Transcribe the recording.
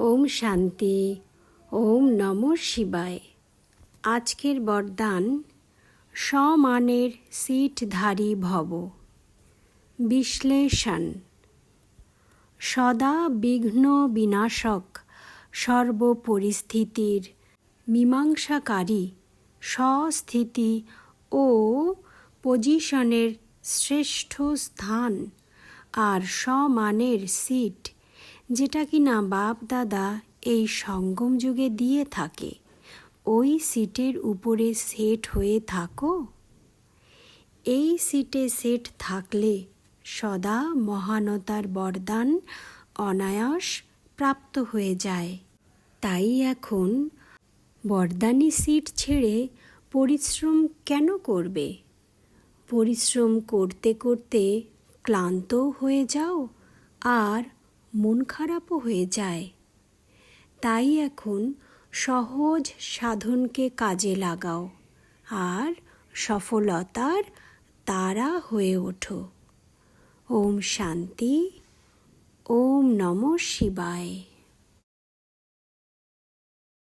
ওম শান্তি। ওম নমঃ শিবায়। আজকের বরদান, সমানের সিটধারী ভব। বিশ্লেষণ। সদা বিঘ্ন বিনাশক সর্বপরিস্থিতির মীমাংসাকারী স্বস্থিতি ও পজিশনের শ্রেষ্ঠ স্থান আর সমানের সিট, যেটা কিনা বাপ দাদা এই সঙ্গম যুগে দিয়ে থাকে, ওই সিটের উপরে সেট হয়ে থাকো। এই সিটে সেট থাকলে সদা মহানতার বরদান অনায়াস প্রাপ্ত হয়ে যায়। তাই এখন বরদানি সিট ছেড়ে পরিশ্রম কেন করবে? পরিশ্রম করতে করতে ক্লান্তও হয়ে যাও আর মন খারাপও হয়ে যায়। তাই এখন সহজ সাধনকে কাজে লাগাও আর সফলতার তারা হয়ে ওঠো। ওম শান্তি। ওম নমঃ শিবায়।